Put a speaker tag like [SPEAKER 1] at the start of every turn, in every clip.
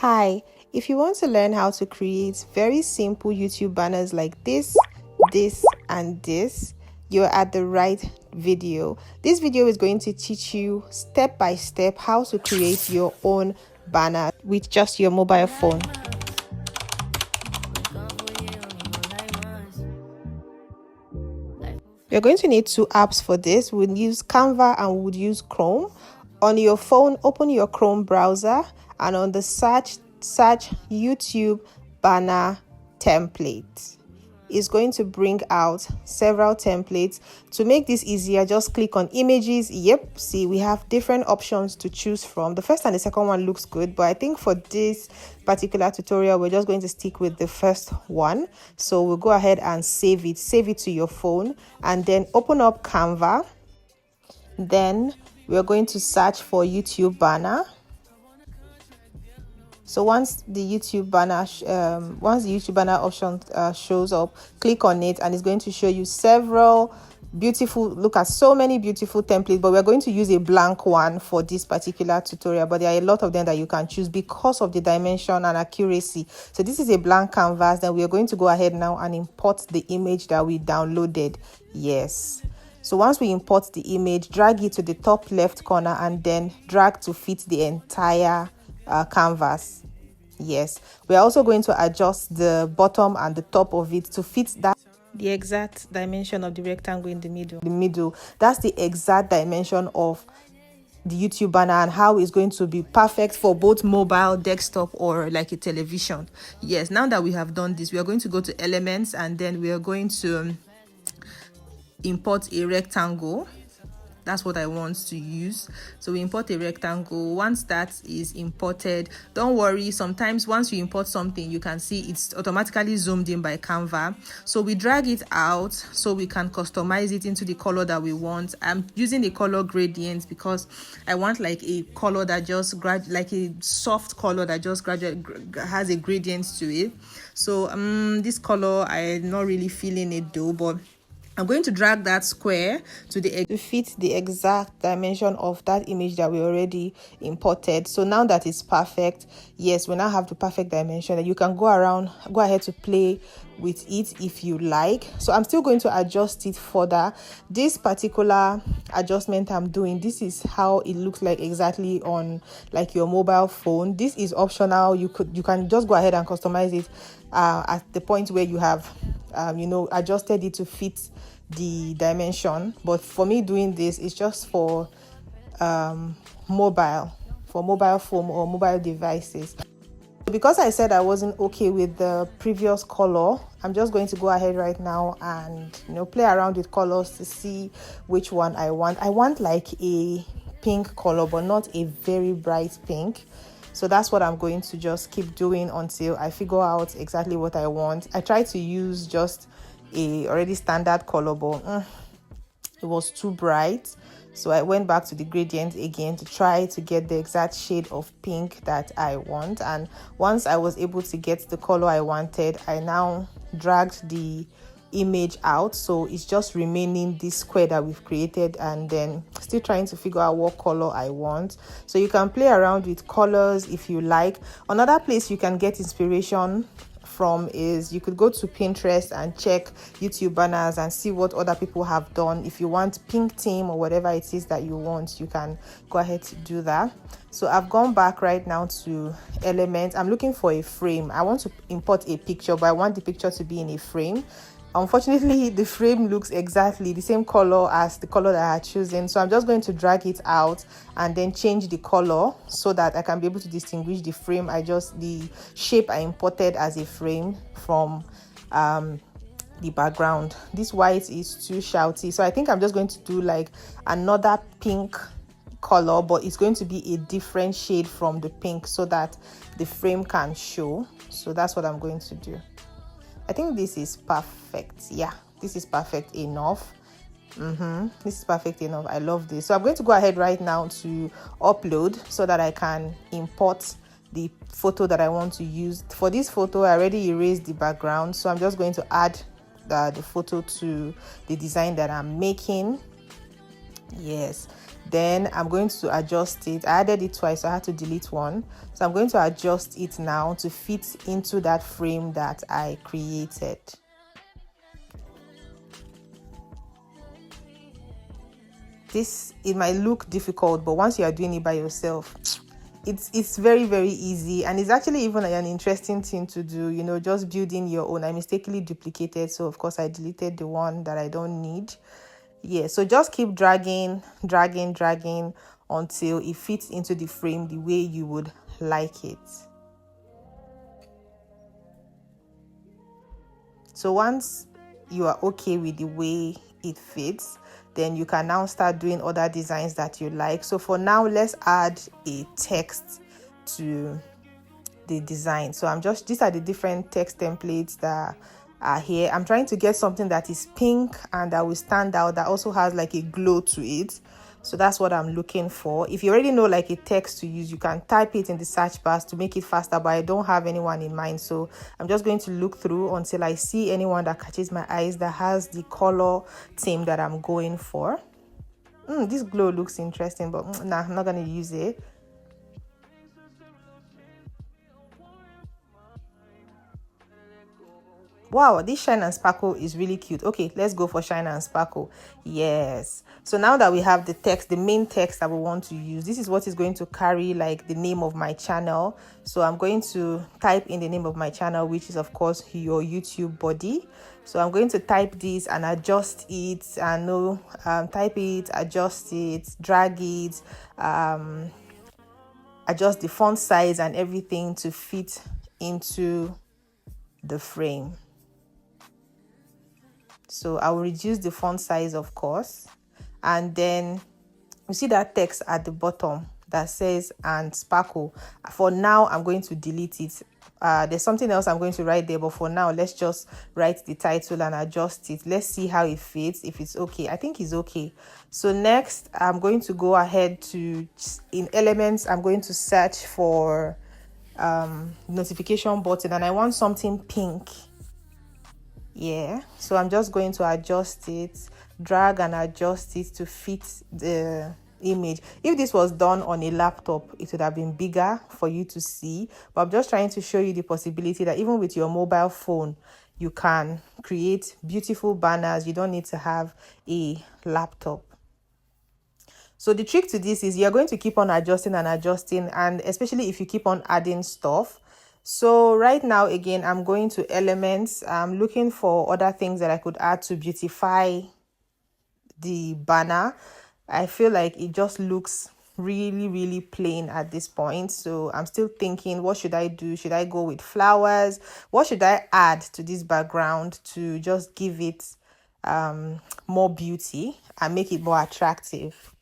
[SPEAKER 1] Hi, if you want to learn how to create very simple YouTube banners like this, and this, you're at the right video. This video is going to teach you step by step how to create your own banner with just your mobile phone. You're going to need two apps for this. We'll use Canva and we'll use Chrome. On your phone, open your Chrome browser and on the search YouTube banner template. It's going to bring out several templates. To make this easier, just click on images. Yep, see, we have different options to choose from. The first and the second one looks good, but I think for this particular tutorial we're just going to stick with the first one. So we'll go ahead and save it to your phone, and then open up Canva. Then we're going to search for YouTube banner. So once the YouTube banner option shows up, click on it and it's going to show you several beautiful, look at so many beautiful templates, but we're going to use a blank one for this particular tutorial, but there are a lot of them that you can choose because of the dimension and accuracy. So this is a blank canvas. Then we are going to go ahead now and import the image that we downloaded. Yes. So once we import the image, drag it to the top left corner and then drag to fit the entire canvas. Yes, we're also going to adjust the bottom and the top of it to fit the exact dimension of the rectangle in the middle. That's the exact dimension of the YouTube banner and how it's going to be perfect for both mobile, desktop, or like a television. Yes, now that we have done this, we are going to go to elements and then we are going to import a rectangle. That's what I want to use. So we import a rectangle. Once that is imported, don't worry, sometimes once you import something, you can see it's automatically zoomed in by Canva. So we drag it out so we can customize it into the color that we want. I'm using the color gradient because I want like a color that just like a soft color that just gradually has a gradient to it. So this color, I'm not really feeling it though, but I'm going to drag that square to fit the exact dimension of that image that we already imported. So now that it's perfect, yes, we now have the perfect dimension, and you can go ahead to play with it if you like. So I'm still going to adjust it further. This particular adjustment I'm doing, this is how it looks like exactly on like your mobile phone. This is optional. You can just go ahead and customize it at the point where you have adjusted it to fit the dimension. But for me, doing this is just for mobile phone or mobile devices. Because I said I wasn't okay with the previous color, I'm just going to go ahead right now and play around with colors to see which one I want. I want like a pink color, but not a very bright pink. So that's what I'm going to just keep doing until I figure out exactly what I want. I tried to use just a already standard color, but it was too bright. So I went back to the gradient again to try to get the exact shade of pink that I want. And once I was able to get the color I wanted, I now dragged the image out, so it's just remaining this square that we've created, and then still trying to figure out what color I want. So you can play around with colors if you like. Another place you can get inspiration from is you could go to Pinterest and check YouTube banners and see what other people have done. If you want pink theme or whatever it is that you want, you can go ahead to do that. So I've gone back right now to elements. I'm looking for a frame. I want to import a picture, but I want the picture to be in a frame. Unfortunately, the frame looks exactly the same color as the color that I had chosen. So I'm just going to drag it out and then change the color so that I can be able to distinguish the frame. The shape I imported as a frame from the background. This white is too shouty. So I think I'm just going to do like another pink color, but it's going to be a different shade from the pink so that the frame can show. So that's what I'm going to do. I think this is perfect. Yeah, this is perfect enough. This is perfect enough. I love this. So I'm going to go ahead right now to upload so that I can import the photo that I want to use. For this photo, I already erased the background, so I'm just going to add the photo to the design that I'm making. Yes, Then I'm going to adjust it. I added it twice, so I had to delete one. So I'm going to adjust it now to fit into that frame that I created. It might look difficult, but once you are doing it by yourself, it's very, very easy, and it's actually even an interesting thing to do, you know, just building your own. I mistakenly duplicated, so of course I deleted the one that I don't need. Yeah, so just keep dragging until it fits into the frame the way you would like it. So once you are okay with the way it fits, then you can now start doing other designs that you like. So for now, let's add a text to the design. So these are the different text templates that are here. I'm trying to get something that is pink and that will stand out, that also has like a glow to it. So that's what I'm looking for. If you already know like a text to use, you can type it in the search bar to make it faster, but I don't have anyone in mind. So I'm just going to look through until I see anyone that catches my eyes that has the color theme that I'm going for. This glow looks interesting, but nah, I'm not going to use it. Wow, this shine and sparkle is really cute. Okay, let's go for shine and sparkle. Yes. So now that we have the text, the main text that we want to use, this is what is going to carry like the name of my channel. So I'm going to type in the name of my channel, which is of course your YouTube body. So I'm going to type this and adjust it, and type it, adjust it, drag it, adjust the font size and everything to fit into the frame. So I will reduce the font size, of course, and then you see that text at the bottom that says and sparkle. For now, I'm going to delete it. There's something else I'm going to write there, but for now, let's just write the title and adjust it. Let's see how it fits, if it's okay. I think it's okay. So next, I'm going to go ahead in elements, I'm going to search for notification button, and I want something pink. Yeah, so I'm just going to adjust it, drag and adjust it to fit the image. If this was done on a laptop, it would have been bigger for you to see, but I'm just trying to show you the possibility that even with your mobile phone, you can create beautiful banners. You don't need to have a laptop. So the trick to this is you're going to keep on adjusting and adjusting, and especially if you keep on adding stuff. So right now, again, I'm going to elements. I'm looking for other things that I could add to beautify the banner. I feel like it just looks really, really plain at this point. So I'm still thinking, what should I do? Should I go with flowers? What should I add to this background to just give it more beauty and make it more attractive?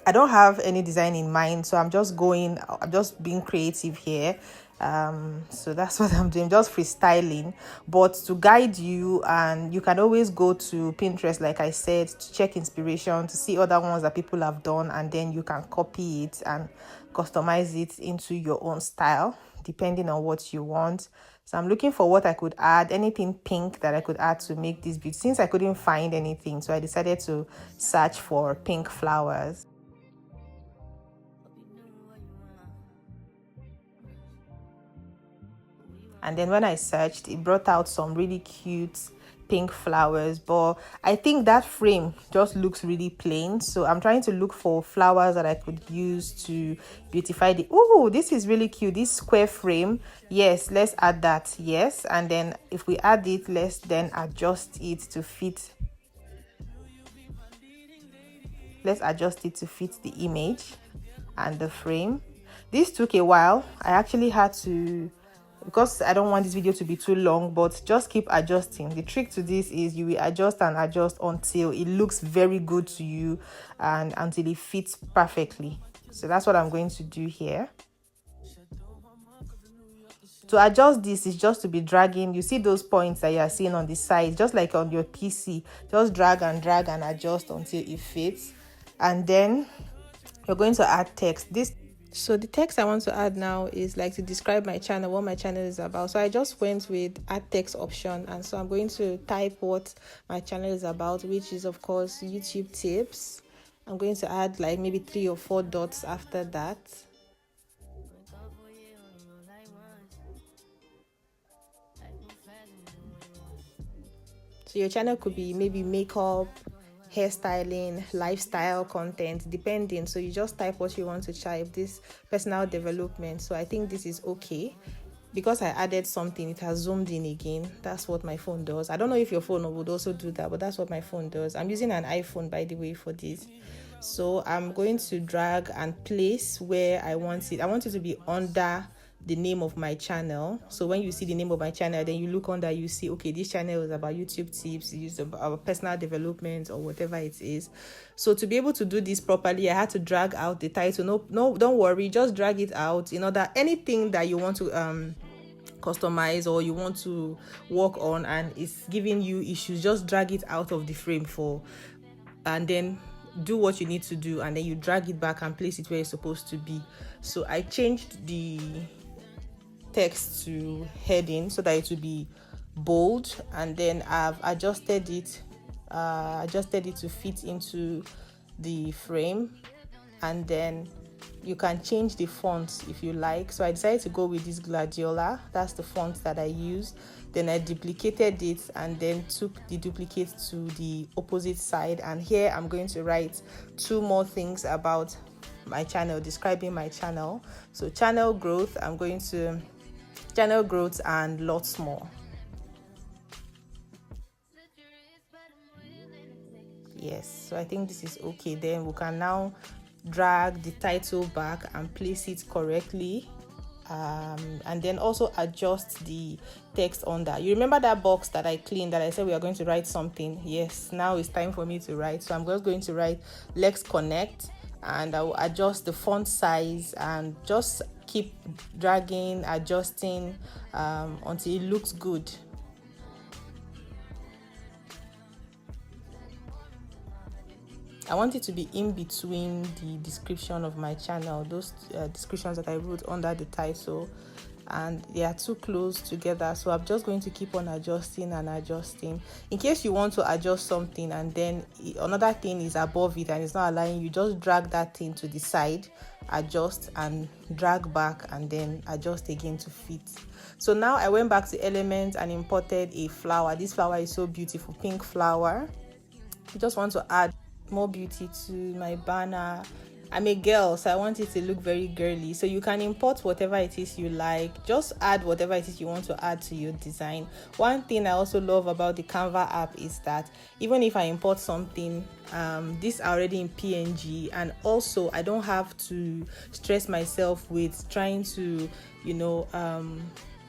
[SPEAKER 1] I don't have any design in mind, so I'm just being creative here. So that's what I'm doing, just freestyling, but to guide you. And you can always go to Pinterest, like I said, to check inspiration, to see other ones that people have done, and then you can copy it and customize it into your own style depending on what you want. So I'm looking for what I could add, anything pink that I could add to make this beautiful. Since I couldn't find anything, so I decided to search for pink flowers. And then when I searched, it brought out some really cute pink flowers, but I think that frame just looks really plain. So I'm trying to look for flowers that I could use to beautify this is really cute, this square frame. Yes, let's add that. Yes, and then if we add it, let's then adjust it to fit. Let's adjust it to fit the image and the frame. This took a while. I actually had to, because I don't want this video to be too long, but just keep adjusting. The trick to this is you will adjust and adjust until it looks very good to you and until it fits perfectly. So that's what I'm going to do here. To adjust this is just to be dragging. You see those points that you are seeing on the side, just like on your PC. Just drag and adjust until it fits. And then you're going to add text. So the text I want to add now is like to describe my channel, what my channel is about. So I just went with add text option, and so I'm going to type what my channel is about, which is of course YouTube tips. I'm going to add like maybe 3 or 4 dots after that. So your channel could be maybe makeup, hairstyling, lifestyle content, depending. So you just type what you want to type. This personal development. So I think this is okay. Because I added something, it has zoomed in again. That's what my phone does. I don't know if your phone would also do that, but that's what my phone does. I'm using an iPhone, by the way, for this. So I'm going to drag and place where I want it. I want it to be under the name of my channel. So when you see the name of my channel, then you look under, you see, okay, this channel is about YouTube tips, it's about personal development or whatever it is. So to be able to do this properly, I had to drag out the title. No, don't worry, just drag it out in order anything that you want to customize or you want to work on and it's giving you issues, just drag it out of the frame and then do what you need to do, and then you drag it back and place it where it's supposed to be. So I changed the text to heading so that it will be bold, and then I've adjusted it to fit into the frame, and then you can change the font if you like. So I decided to go with this Gladiola. That's the font that I use. Then I duplicated it and then took the duplicate to the opposite side, and here I'm going to write 2 more things about my channel, describing my channel. So channel growth, I'm going to channel growth and lots more. Yes, so I think this is okay. Then we can now drag the title back and place it correctly, and then also adjust the text under. You remember that box that I cleaned that I said we are going to write something? Yes, now it's time for me to write. So I'm just going to write Let's Connect, and I will adjust the font size and just keep dragging, adjusting until it looks good. I want it to be in between the description of my channel, those descriptions that I wrote under the title, and they are too close together. So I'm just going to keep on adjusting and adjusting. In case you want to adjust something and then another thing is above it and it's not allowing you, just drag that thing to the side, adjust and drag back, and then adjust again to fit. So now I went back to Elements and imported a flower. This flower is so beautiful, pink flower. I just want to add more beauty to my banner. I'm a girl, so I want it to look very girly. So you can import whatever it is you like. Just add whatever it is you want to add to your design. One thing I also love about the Canva app is that even if I import something, this are already in PNG, and also I don't have to stress myself with trying to,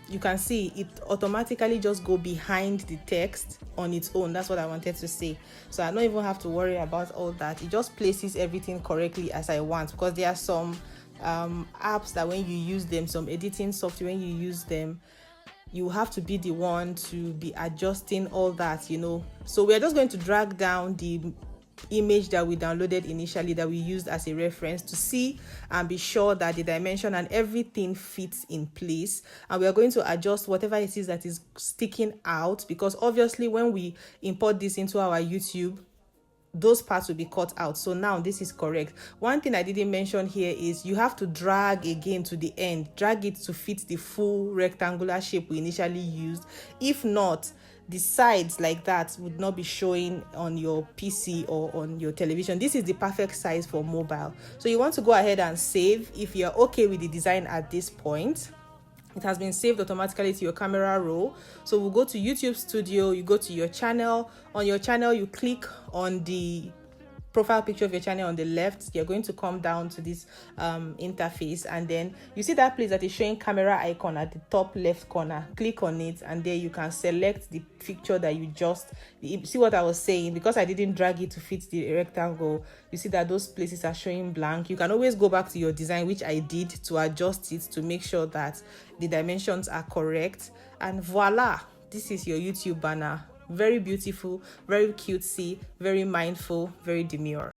[SPEAKER 1] you can see it automatically just go behind the text on its own. That's what I wanted to say. So I don't even have to worry about all that. It just places everything correctly as I want, because there are some apps that when you use them, some editing software, when you use them, you have to be the one to be adjusting all that, So we're just going to drag down the image that we downloaded initially, that we used as a reference, to see and be sure that the dimension and everything fits in place. And we are going to adjust whatever it is that is sticking out, because obviously when we import this into our YouTube, those parts will be cut out. So now this is correct. One thing I didn't mention here is you have to drag again to the end, drag it to fit the full rectangular shape we initially used. If not, the sides like that would not be showing on your PC or on your television. This is the perfect size for mobile. So you want to go ahead and save if you're okay with the design at this point. It has been saved automatically to your camera roll. So we'll go to YouTube Studio, you go to your channel. On your channel, you click on the profile picture of your channel on the left. You're going to come down to this interface, and then you see that place that is showing camera icon at the top left corner. Click on it, and there you can select the picture that you see what I was saying. Because I didn't drag it to fit the rectangle, you see that those places are showing blank. You can always go back to your design, which I did, to adjust it to make sure that the dimensions are correct, and voila, this is your YouTube banner. Very beautiful, very cutesy, very mindful, very demure.